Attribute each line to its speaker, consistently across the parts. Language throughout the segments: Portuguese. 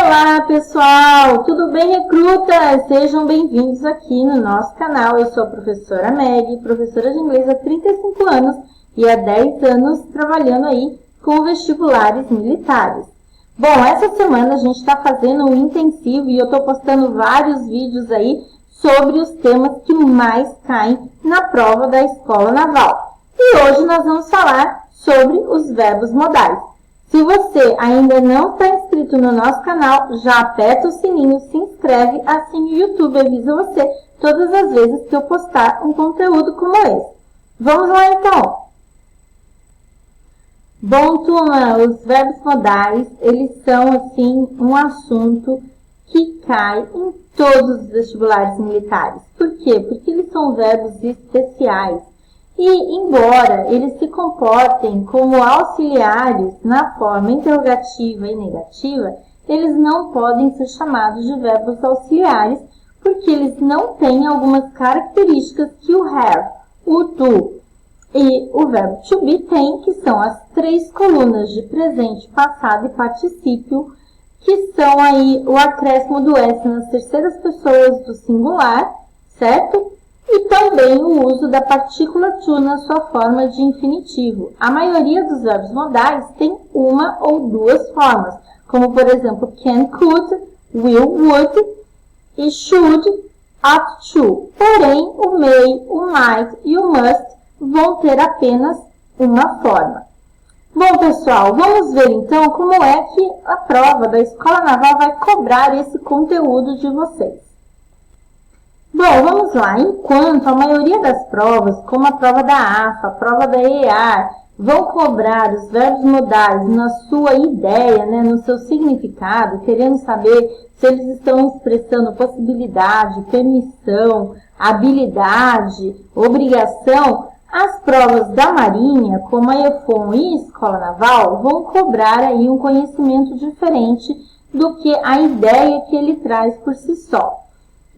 Speaker 1: Olá pessoal, tudo bem, recrutas? Sejam bem-vindos aqui no nosso canal. Eu sou a professora Meg, professora de inglês há 35 anos e há 10 anos trabalhando aí com vestibulares militares. Bom, essa semana a gente está fazendo um intensivo e eu estou postando vários vídeos aí sobre os temas que mais caem na prova da Escola Naval. E hoje nós vamos falar sobre os verbos modais. Se você ainda não está inscrito no nosso canal, já aperta o sininho, se inscreve, assim o YouTube avisa você todas as vezes que eu postar um conteúdo como esse. Vamos lá então! Bom, turma, os verbos modais, eles são, assim, um assunto que cai em todos os vestibulares militares. Por quê? Porque eles são verbos especiais. E, embora eles se comportem como auxiliares na forma interrogativa e negativa, eles não podem ser chamados de verbos auxiliares, porque eles não têm algumas características que o have, o do e o verbo to be têm, que são as 3 colunas de presente, passado e particípio, que são aí o acréscimo do S nas terceiras pessoas do singular, certo? E também o uso da partícula to na sua forma de infinitivo. A maioria dos verbos modais tem uma ou duas formas, como por exemplo can, could, will, would e should, ought to. Porém, o may, o might e o must vão ter apenas uma forma. Bom, pessoal, vamos ver então como é que a prova da Escola Naval vai cobrar esse conteúdo de vocês. Bom, vamos lá. Enquanto a maioria das provas, como a prova da AFA, a prova da EAR, vão cobrar os verbos modais na sua ideia, né, no seu significado, querendo saber se eles estão expressando possibilidade, permissão, habilidade, obrigação, as provas da Marinha, como a EFON e a Escola Naval, vão cobrar aí um conhecimento diferente do que a ideia que ele traz por si só.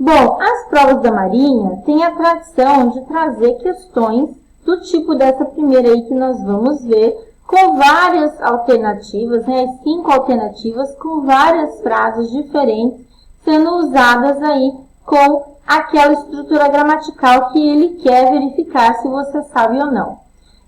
Speaker 1: Bom, as provas da Marinha têm a tradição de trazer questões do tipo dessa primeira aí que nós vamos ver, com várias alternativas, né? 5 alternativas, com várias frases diferentes, sendo usadas aí com aquela estrutura gramatical que ele quer verificar se você sabe ou não.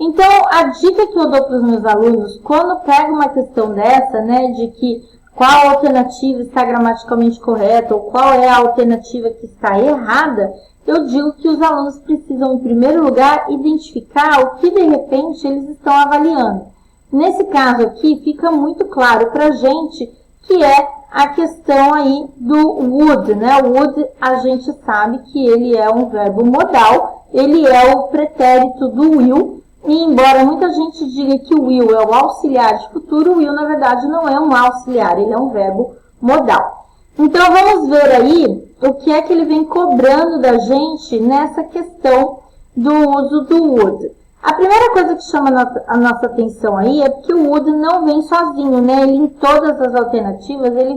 Speaker 1: Então, a dica que eu dou para os meus alunos, quando pega uma questão dessa, né, de que qual alternativa está gramaticalmente correta ou qual é a alternativa que está errada, eu digo que os alunos precisam, em primeiro lugar, identificar o que, de repente, eles estão avaliando. Nesse caso aqui, fica muito claro para a gente que é a questão aí do would, né? O would, a gente sabe que ele é um verbo modal, ele é o pretérito do will. E embora muita gente diga que o will é o auxiliar de futuro, o will, na verdade, não é um auxiliar, ele é um verbo modal. Então, vamos ver aí o que é que ele vem cobrando da gente nessa questão do uso do would. A primeira coisa que chama a nossa atenção aí é que o would não vem sozinho, né? Ele, em todas as alternativas, ele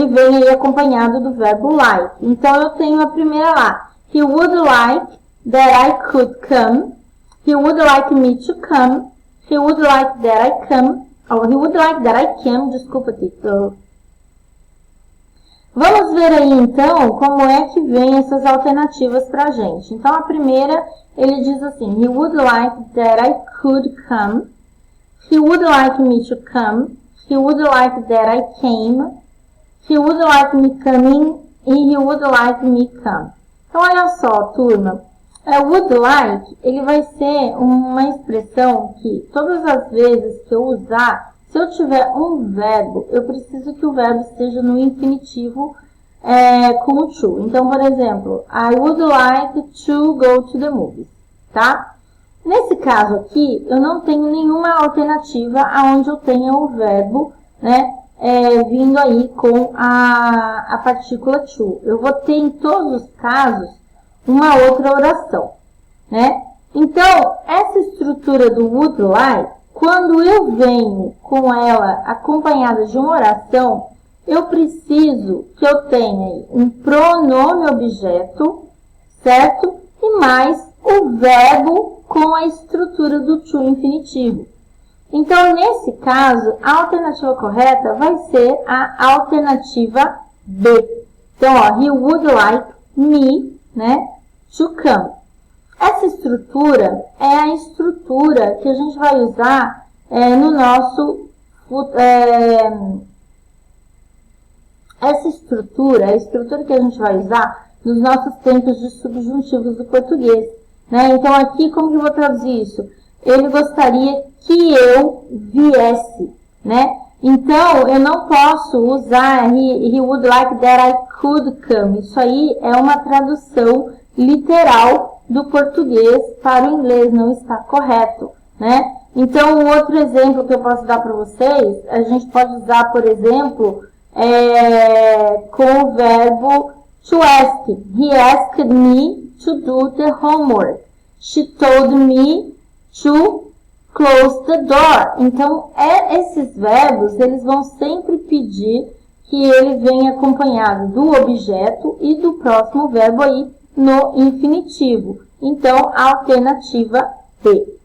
Speaker 1: vem aí acompanhado do verbo like. Então, eu tenho a primeira lá. He would like that I could come. He would like me to come. He would like that I come. Or he would like that I came. Desculpa, Tito. Vamos ver aí, então, como é que vem essas alternativas pra gente. Então, a primeira, ele diz assim. He would like that I could come. He would like me to come. He would like that I came. He would like me coming. E he would like me come. Então, olha só, turma. Would like, ele vai ser uma expressão que todas as vezes que eu usar, se eu tiver um verbo, eu preciso que o verbo esteja no infinitivo com o to. Então, por exemplo, I would like to go to the movies, tá? Nesse caso aqui, eu não tenho nenhuma alternativa onde eu tenha o verbo, né, vindo aí com a partícula to. Eu vou ter em todos os casos uma outra oração, né? Então, essa estrutura do would like, quando eu venho com ela acompanhada de uma oração, eu preciso que eu tenha um pronome objeto, certo? E mais o verbo com a estrutura do to infinitivo. Então, nesse caso, a alternativa correta vai ser a alternativa B. Então, ó, he would like me, né, to come. Essa estrutura é a estrutura que a gente vai usar no nosso... essa estrutura é a estrutura que a gente vai usar nos nossos tempos de subjuntivos do português. Né? Então, aqui, como que eu vou traduzir isso? Ele gostaria que eu viesse, né? Então, eu não posso usar he would like that I could come. Isso aí é uma tradução literal do português para o inglês, não está correto, né? Então, um outro exemplo que eu posso dar para vocês, a gente pode usar, por exemplo, com o verbo to ask. He asked me to do the homework. She told me to close the door. Então, esses verbos, eles vão sempre pedir que ele venha acompanhado do objeto e do próximo verbo aí no infinitivo. Então, a alternativa B.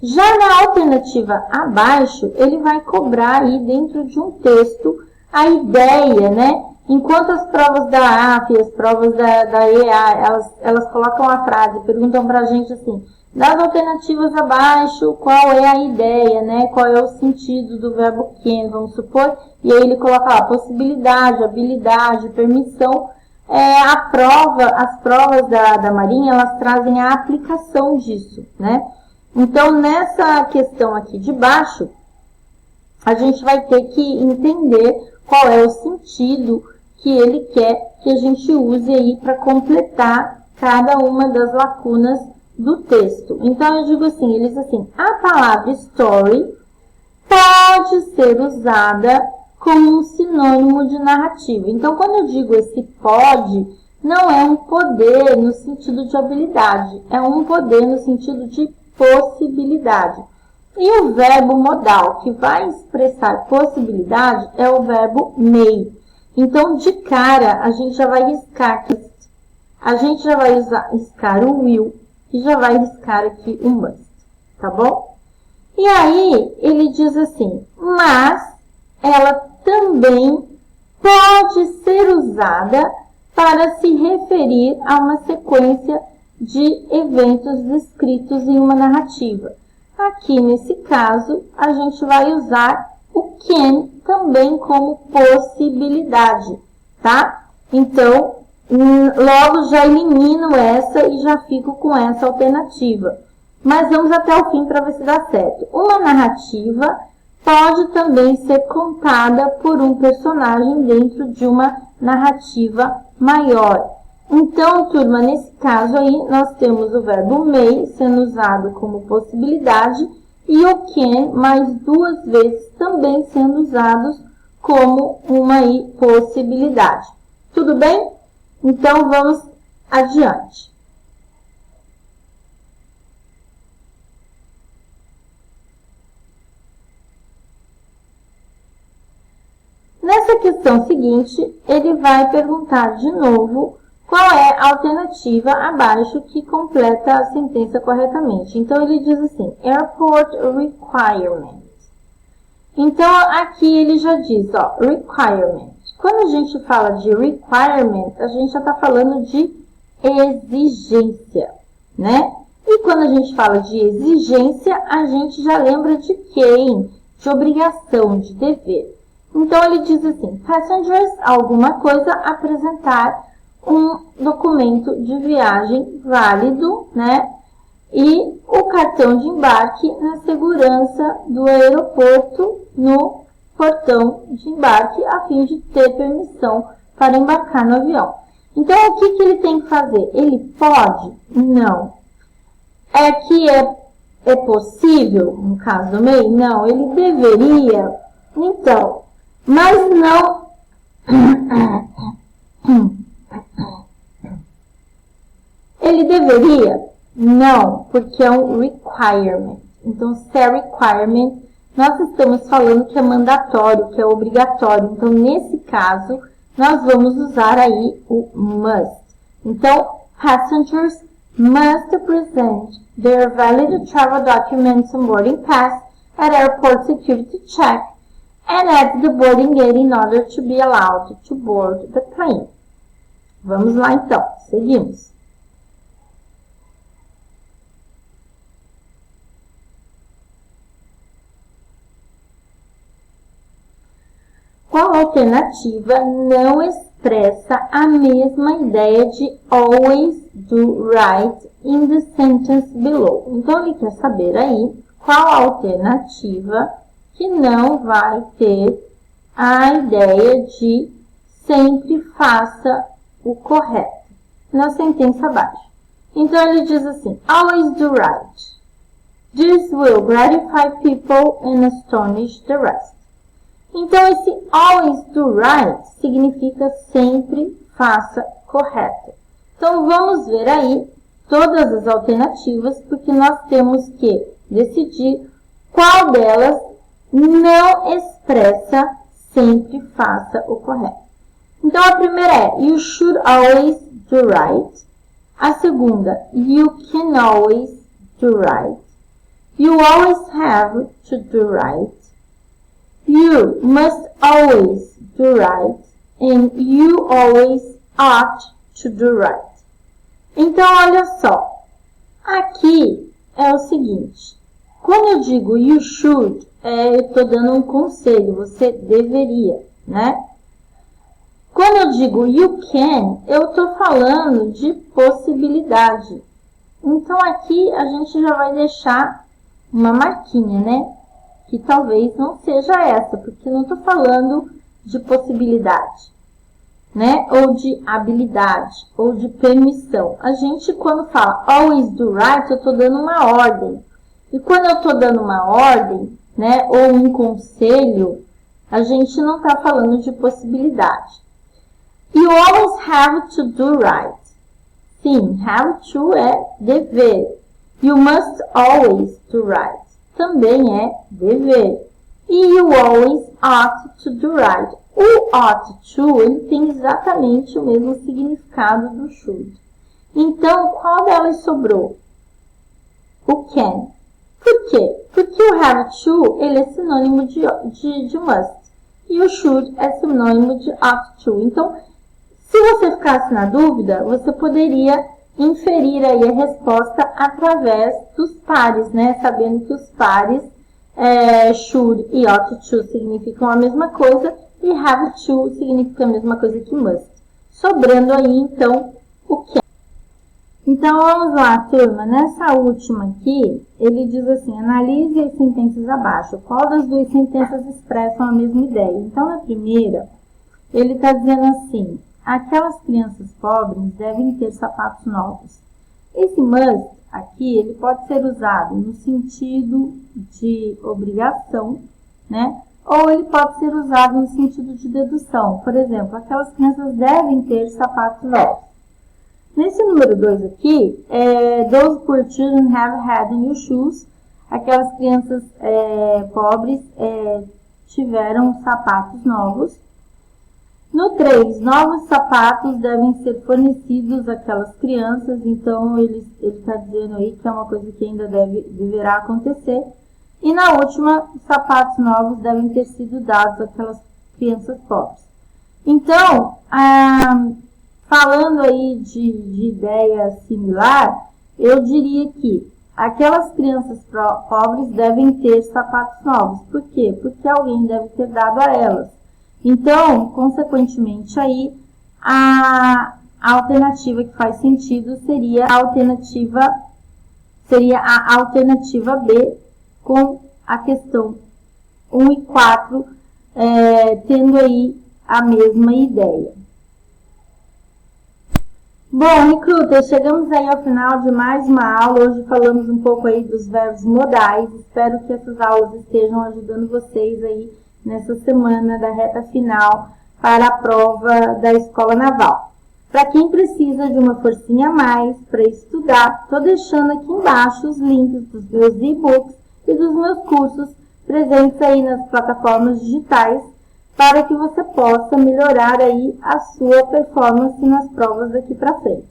Speaker 1: Já na alternativa abaixo, ele vai cobrar aí dentro de um texto a ideia, né? Enquanto as provas da AF e as provas da EA, elas colocam a frase, perguntam pra gente assim, das alternativas abaixo, qual é a ideia, né? Qual é o sentido do verbo can, vamos supor, e aí ele coloca lá, possibilidade, habilidade, permissão. As provas da Marinha, elas trazem a aplicação disso, né? Então, nessa questão aqui de baixo, a gente vai ter que entender qual é o sentido que ele quer que a gente use aí para completar cada uma das lacunas do texto. Então, eu digo assim, ele diz assim, a palavra story pode ser usada como um sinônimo de narrativa. Então, quando eu digo esse pode, não é um poder no sentido de habilidade, é um poder no sentido de possibilidade. E o verbo modal que vai expressar possibilidade é o verbo may. Então, de cara, a gente já vai riscar aqui. A gente já vai riscar o will e já vai riscar aqui o must, tá bom? E aí, ele diz assim, mas ela também pode ser usada para se referir a uma sequência de eventos descritos em uma narrativa. Aqui, nesse caso, a gente vai usar o can também como possibilidade, tá? Então, logo já elimino essa e já fico com essa alternativa. Mas vamos até o fim para ver se dá certo. Uma narrativa pode também ser contada por um personagem dentro de uma narrativa maior. Então, turma, nesse caso aí, nós temos o verbo may sendo usado como possibilidade e o can mais duas vezes também sendo usados como uma possibilidade. Tudo bem? Então, vamos adiante. Nessa questão seguinte, ele vai perguntar de novo qual é a alternativa abaixo que completa a sentença corretamente. Então, ele diz assim, airport requirement. Então, aqui ele já diz, ó, requirement. Quando a gente fala de requirement, a gente já está falando de exigência, né? E quando a gente fala de exigência, a gente já lembra de quem? De obrigação, de dever. Então, ele diz assim, passengers, alguma coisa, apresentar um documento de viagem válido, né? E o cartão de embarque na segurança do aeroporto no portão de embarque, a fim de ter permissão para embarcar no avião. Então, o que ele tem que fazer? Ele pode? Não. É que é possível, no caso do MEI? Não. Ele deveria? Então, mas não... Ele deveria? Não, porque é um requirement. Então, se é requirement, nós estamos falando que é mandatório, que é obrigatório. Então, nesse caso, nós vamos usar aí o must. Então, passengers must present their valid travel documents and boarding pass at airport security check and at the boarding gate in order to be allowed to board the plane. Vamos lá então, seguimos. Qual alternativa não expressa a mesma ideia de always do right in the sentence below? Então, ele quer saber aí qual alternativa que não vai ter a ideia de sempre faça o correto na sentença abaixo. Então, ele diz assim, always do right. This will gratify people and astonish the rest. Então, esse always do right significa sempre faça correto. Então, vamos ver aí todas as alternativas, porque nós temos que decidir qual delas não expressa sempre faça o correto. Então, a primeira é you should always do right. A segunda, you can always do right. You always have to do right. You must always do right. And you always ought to do right. Então, olha só. Aqui é o seguinte. Quando eu digo you should, eu estou dando um conselho. Você deveria, né? Quando eu digo you can, eu estou falando de possibilidade. Então, aqui a gente já vai deixar uma marquinha, né? Que talvez não seja essa, porque não estou falando de possibilidade, né? Ou de habilidade, ou de permissão. A gente, quando fala always do right, eu estou dando uma ordem. E quando eu estou dando uma ordem, né, ou um conselho, a gente não está falando de possibilidade. You always have to do right. Sim, have to é dever. You must always do right. Também é dever. E you always ought to do right. O ought to, ele tem exatamente o mesmo significado do should. Então, qual delas sobrou? O can. Por quê? Porque o have to, ele é sinônimo de must. E o should é sinônimo de ought to. Então, se você ficasse na dúvida, você poderia inferir aí a resposta através dos pares, né? Sabendo que os pares should e ought to significam a mesma coisa e have to significa a mesma coisa que must. Sobrando aí, então, o que? Então, vamos lá, turma. Nessa última aqui, ele diz assim, analise as sentenças abaixo. Qual das duas sentenças expressam a mesma ideia? Então, na primeira, ele está dizendo assim, aquelas crianças pobres devem ter sapatos novos. Esse must aqui, ele pode ser usado no sentido de obrigação, né? Ou ele pode ser usado no sentido de dedução. Por exemplo, aquelas crianças devem ter sapatos novos. Nesse número 2 aqui, those poor children have had new shoes. Aquelas crianças pobres tiveram sapatos novos. No 3, novos sapatos devem ser fornecidos àquelas crianças. Então, ele está dizendo aí que é uma coisa que ainda deverá acontecer. E na última, sapatos novos devem ter sido dados àquelas crianças pobres. Então, falando aí de ideia similar, eu diria que aquelas crianças pobres devem ter sapatos novos. Por quê? Porque alguém deve ter dado a elas. Então, consequentemente, aí, a alternativa que faz sentido seria a alternativa B, com a questão 1 e 4, tendo aí a mesma ideia. Bom, recrutas, chegamos aí ao final de mais uma aula. Hoje falamos um pouco aí dos verbos modais. Espero que essas aulas estejam ajudando vocês aí nessa semana da reta final para a prova da Escola Naval. Para quem precisa de uma forcinha a mais para estudar, estou deixando aqui embaixo os links dos meus e-books e dos meus cursos presentes aí nas plataformas digitais para que você possa melhorar aí a sua performance nas provas daqui para frente.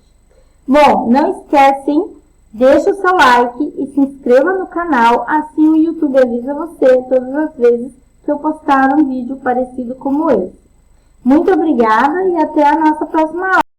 Speaker 1: Bom, não esquecem Deixe o seu like e se inscreva no canal, assim o YouTube avisa você todas as vezes que eu postar um vídeo parecido como esse. Muito obrigada e até a nossa próxima aula.